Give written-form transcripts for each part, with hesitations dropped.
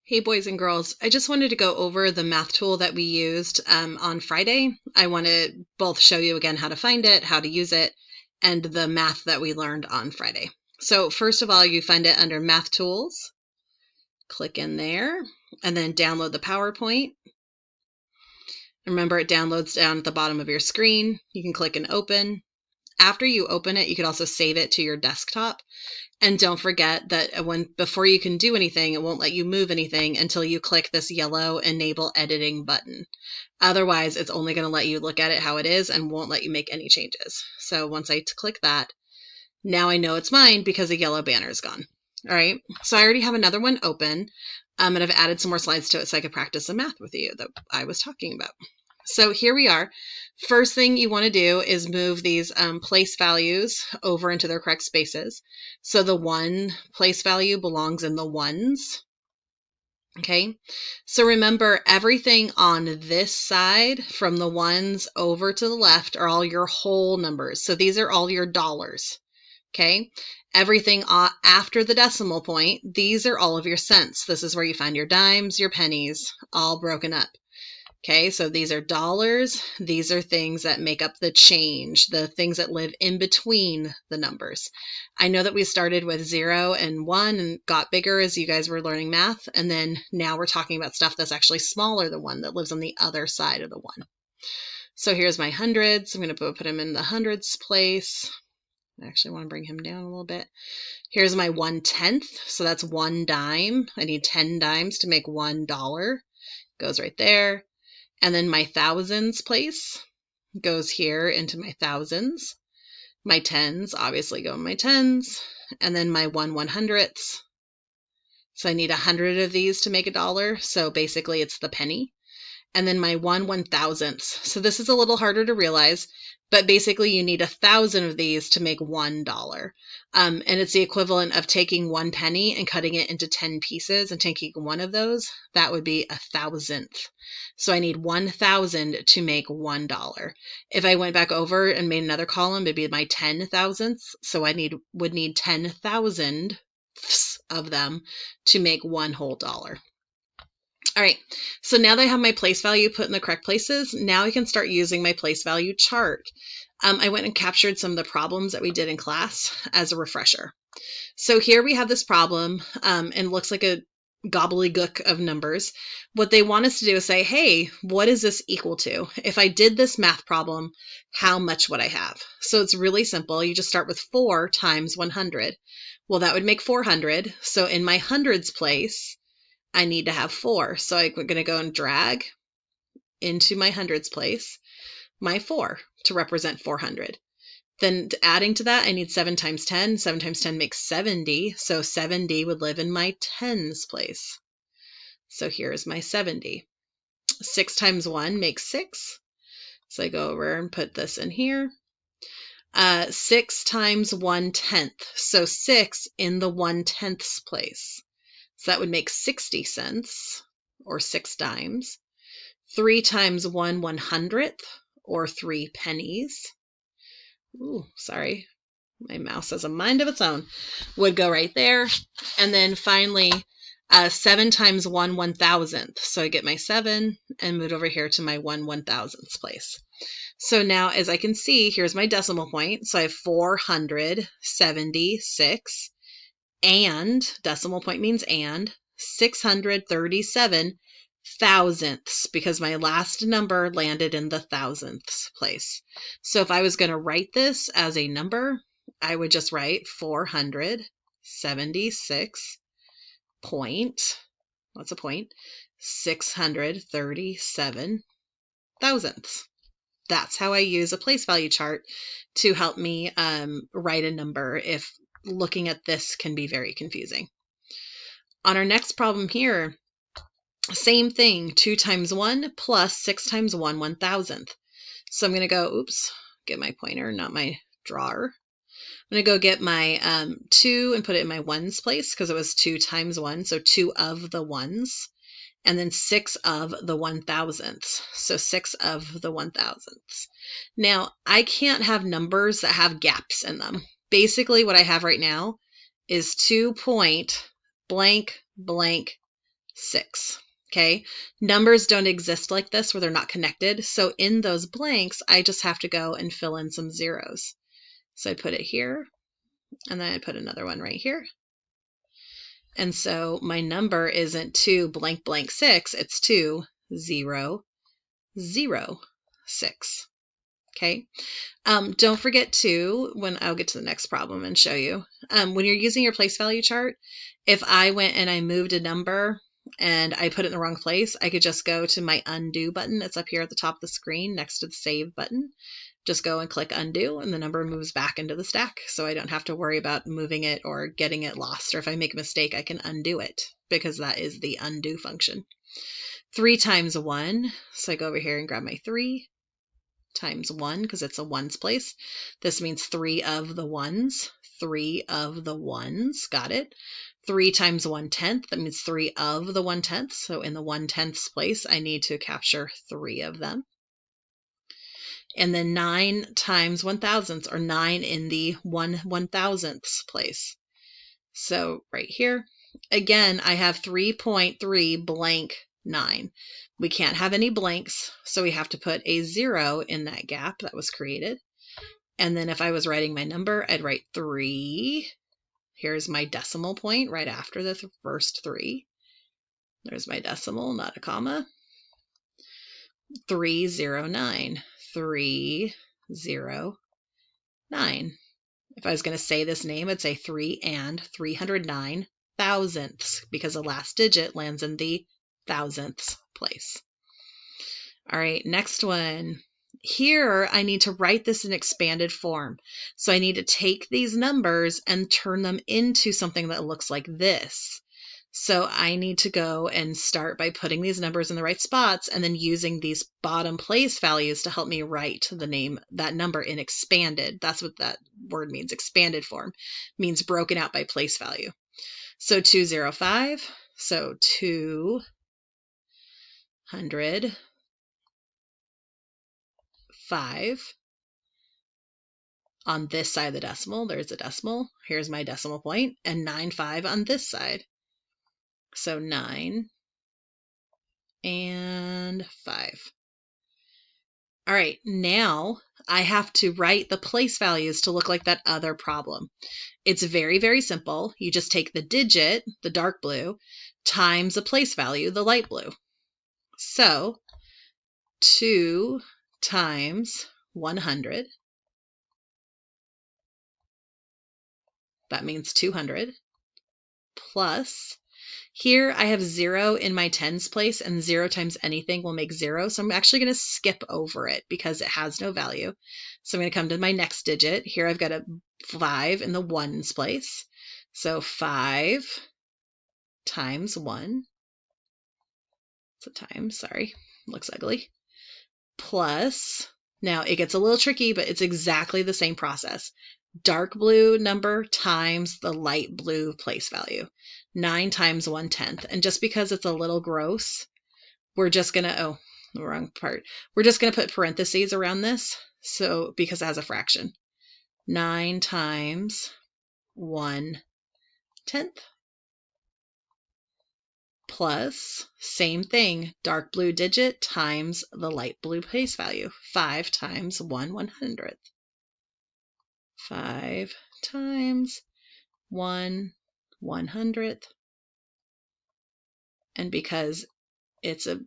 Hey boys and girls, I just wanted to go over the math tool that we used on Friday. I want to both show you again how to find it, how to use it, and the math that we learned on Friday. So first of all, you find it under Math Tools. Click in there, and then download the PowerPoint. Remember, it downloads down at the bottom of your screen. You can click and open. After you open it, you could also save it to your desktop. And don't forget that before you can do anything, it won't let you move anything until you click this yellow Enable Editing button. Otherwise, it's only going to let you look at it how it is and won't let you make any changes. So once I click that, now I know it's mine because the yellow banner is gone. All right, so I already have another one open, and I've added some more slides to it so I could practice the math with you that I was talking about. So here we are. First thing you want to do is move these place values over into their correct spaces. So the 1 place value belongs in the ones. Okay, so remember, everything on this side from the ones over to the left are all your whole numbers. So these are all your dollars. Okay, everything after the decimal point, these are all of your cents. This is where you find your dimes, your pennies, all broken up. Okay, so these are dollars. These are things that make up the change, the things that live in between the numbers. I know that we started with 0 and 1 and got bigger as you guys were learning math. And then now we're talking about stuff that's actually smaller than 1, that lives on the other side of the 1. So here's my hundreds. I'm going to put him in the hundreds place. I actually want to bring him down a little bit. Here's my 1/10. So that's 1 dime. I need 10 dimes to make $1. Goes right there. And then my thousands place goes here into my thousands. My tens obviously go in my tens. And then my 1/100ths. So I need 100 of these to make $1. So basically it's the penny. And then my 1/1000ths. So this is a little harder to realize, but basically you need 1,000 of these to make $1. And it's the equivalent of taking 1 penny and cutting it into 10 pieces and taking one of those. That would be 1,000th. So I need 1,000 to make $1. If I went back over and made another column, it'd be my 10,000ths. So I would need 10,000 of them to make $1 whole dollar. All right, so now that I have my place value put in the correct places, now I can start using my place value chart. I went and captured some of the problems that we did in class as a refresher. So here we have this problem, and it looks like a gobbledygook of numbers. What they want us to do is say, hey, what is this equal to? If I did this math problem, how much would I have? So it's really simple. You just start with 4 times 100. Well, that would make 400. So in my hundreds place, I need to have 4. So I'm going to go and drag into my hundreds place my 4 to represent 400. Then adding to that, I need 7 times 10. 7 times 10 makes 70. So 70 would live in my tens place. So here's my 70. 6 times 1 makes 6. So I go over and put this in here. 6 times 1/10. So 6 in the 1/10ths place. So that would make 60 cents, or 6 dimes. 3 times 1/100th, or 3 pennies. Ooh, sorry. My mouse has a mind of its own. Would go right there. And then finally, 7 times 1/1000th. So I get my 7 and move over here to my 1/1000th place. So now, as I can see, here's my decimal point. So I have 476. And, decimal point means and, 637 thousandths, because my last number landed in the thousandths place. So if I was going to write this as a number, I would just write 476 what's a point? 637 thousandths. That's how I use a place value chart to help me write a number if looking at this can be very confusing. On our next problem here, same thing, 2 times 1 plus 6 times 1/1000th. So I'm going to go, get my pointer, not my drawer. I'm going to go get my 2 and put it in my ones place because it was 2 times 1, so 2 of the ones. And then 6 of the 1,000ths, so 6 of the 1,000ths. Now, I can't have numbers that have gaps in them. Basically, what I have right now is 2 point blank blank Okay, numbers don't exist like this where they're not connected. So in those blanks, I just have to go and fill in some zeros. So I put it here, and then I put another one right here. And so my number isn't 2 blank blank 6, it's 2 0 0 6. Okay. Don't forget to, when I'll get to the next problem and show you, when you're using your place value chart, if I went and I moved a number and I put it in the wrong place, I could just go to my undo button. It's up here at the top of the screen next to the save button. Just go and click undo and the number moves back into the stack. So I don't have to worry about moving it or getting it lost. Or if I make a mistake, I can undo it because that is the undo function. 3 times 1. So I go over here and grab my 3 times 1 because it's a ones place. This means 3 of the ones. 3 of the ones. Got it. 3 times 1/10. That means 3 of the 1/10. So in the 1/10ths place, I need to capture 3 of them. And then 9 times 1,000ths, or 9 in the 1/1000ths place. So right here, again, I have 3.3 blank 9. We can't have any blanks, so we have to put a 0 in that gap that was created. And then if I was writing my number, I'd write 3. Here's my decimal point right after the first 3. There's my decimal, not a comma. 309. 309. If I was going to say this name, I'd say 3 and 309 thousandths because the last digit lands in the thousandths place. All right, next one. Here, I need to write this in expanded form. So I need to take these numbers and turn them into something that looks like this. So I need to go and start by putting these numbers in the right spots and then using these bottom place values to help me write the name, that number in expanded. That's what that word means. Expanded form means broken out by place value. So 205, so 205 on this side of the decimal. There's a decimal. Here's my decimal point, and 95 on this side. So 9 and 5. All right, now I have to write the place values to look like that other problem. It's very, very simple. You just take the digit, the dark blue, times the place value, the light blue. So 2 times 100, that means 200, plus, here I have 0 in my tens place, and 0 times anything will make 0. So I'm actually going to skip over it because it has no value. So I'm going to come to my next digit. Here I've got a 5 in the ones place. So 5 times 1. It's a time, sorry, looks ugly. Plus, now it gets a little tricky, but it's exactly the same process. Dark blue number times the light blue place value. 9 times 1/10. And just because it's a little gross, we're just going to, the wrong part. We're just going to put parentheses around this. So, because it has a fraction. 9 times 1/10 plus, same thing, dark blue digit times the light blue place value. 5 times 1/100th. 5 times 1/100th. And because it's a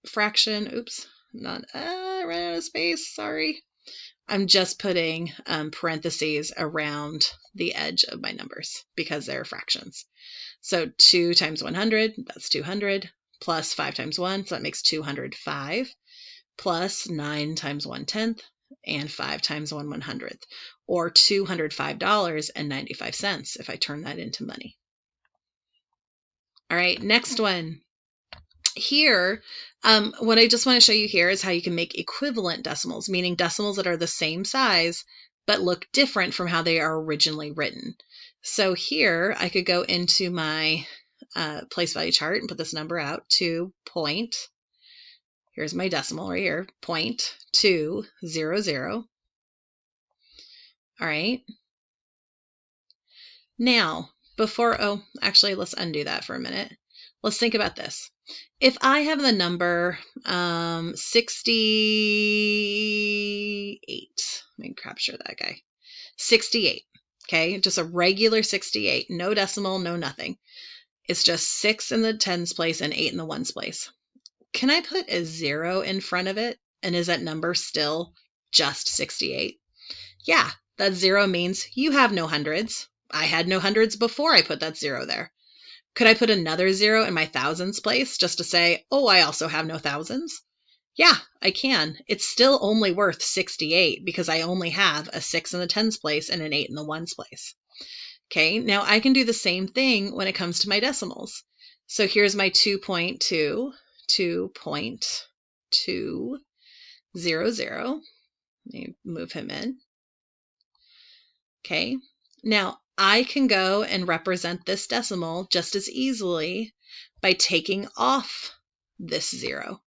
fraction, oops, I ran out of space, sorry. I'm just putting parentheses around the edge of my numbers because they're fractions. So 2 times 100, that's 200, plus 5 times 1, so that makes 205, plus 9 times 1/10, and 5 times 1/100th, or $205.95 if I turn that into money. All right, next one. Here, what I just want to show you here is how you can make equivalent decimals, meaning decimals that are the same size but look different from how they are originally written. So here, I could go into my place value chart and put this number out to point. Here's my decimal right here, 0.200. All right. Now, actually, let's undo that for a minute. let's think about this. If I have the number 68, let me capture that guy. 68, okay? Just a regular 68, no decimal, no nothing. It's just 6 in the tens place and 8 in the ones place. Can I put a 0 in front of it? And is that number still just 68? Yeah, that 0 means you have no hundreds. I had no hundreds before I put that 0 there. Could I put another 0 in my thousands place just to say, oh, I also have no thousands? Yeah, I can. It's still only worth 68 because I only have a 6 in the tens place and an 8 in the ones place. Okay, now I can do the same thing when it comes to my decimals. So here's my 2.2, 2.200. Let me move him in. Okay, now I can go and represent this decimal just as easily by taking off this 0.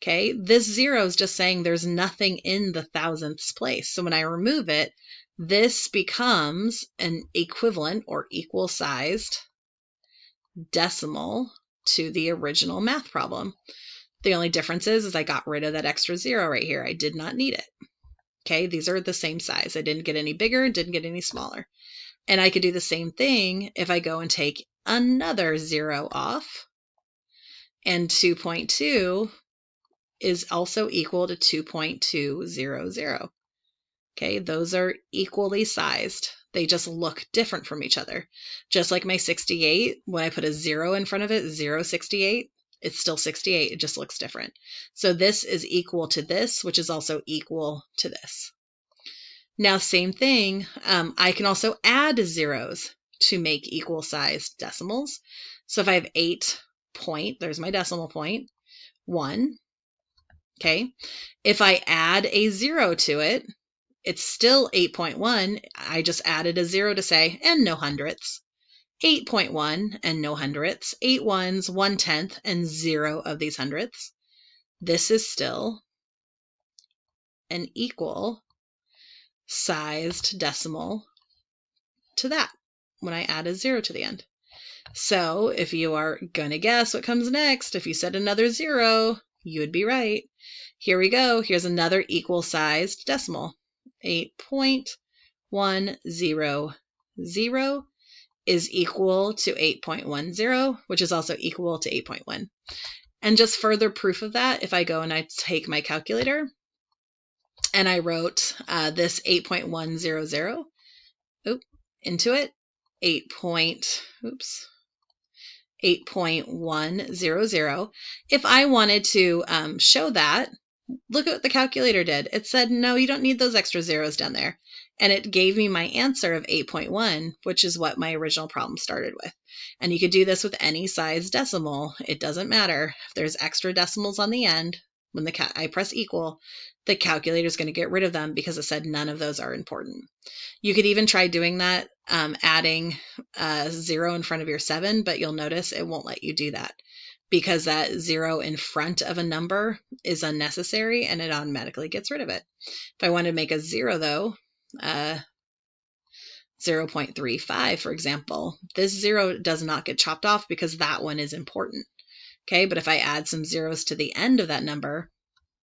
Okay, this 0 is just saying there's nothing in the thousandths place. So when I remove it, this becomes an equivalent or equal sized decimal to the original math problem. The only difference is I got rid of that extra 0 right here. I did not need it. Okay, these are the same size. I didn't get any bigger, didn't get any smaller. And I could do the same thing if I go and take another 0 off. And 2.2 is also equal to 2.200. Okay, those are equally sized. They just look different from each other. Just like my 68, when I put a 0 in front of it, 068, it's still 68. It just looks different. So this is equal to this, which is also equal to this. Now, same thing, I can also add zeros to make equal sized decimals. So if I have 8 point, there's my decimal point, 1. Okay, if I add a 0 to it, it's still 8.1. I just added a 0 to say, and no hundredths. 8.1 and no hundredths. 8 ones, 1/10, and 0 of these hundredths. This is still an equal sized decimal to that when I add a 0 to the end. So if you are going to guess what comes next, if you said another 0, you would be right. Here we go. Here's another equal sized decimal. 8.100 is equal to 8.10, which is also equal to 8.1. And just further proof of that, if I go and I take my calculator and I wrote this 8.100 into it, 8.100. If I wanted to show that, look at what the calculator did. It said, no, you don't need those extra zeros down there. And it gave me my answer of 8.1, which is what my original problem started with. And you could do this with any size decimal. It doesn't matter. If there's extra decimals on the end, when I press equal, the calculator is going to get rid of them because it said none of those are important. You could even try doing that, adding a 0 in front of your 7, but you'll notice it won't let you do that because that 0 in front of a number is unnecessary and it automatically gets rid of it. If I want to make a 0 though, 0.35, for example, this 0 does not get chopped off because that one is important. Okay, but if I add some zeros to the end of that number,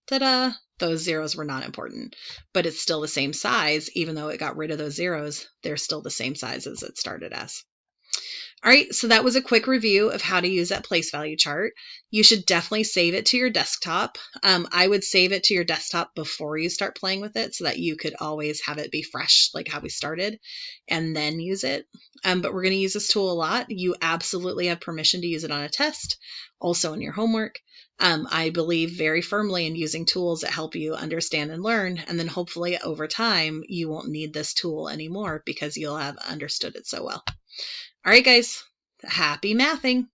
ta-da, those zeros were not important, but it's still the same size. Even though it got rid of those zeros, they're still the same size as it started as. All right, so that was a quick review of how to use that place value chart. You should definitely save it to your desktop. I would save it to your desktop before you start playing with it so that you could always have it be fresh, like how we started, and then use it. But we're going to use this tool a lot. You absolutely have permission to use it on a test, also in your homework. I believe very firmly in using tools that help you understand and learn, and then hopefully over time you won't need this tool anymore because you'll have understood it so well. All right, guys, happy mathing.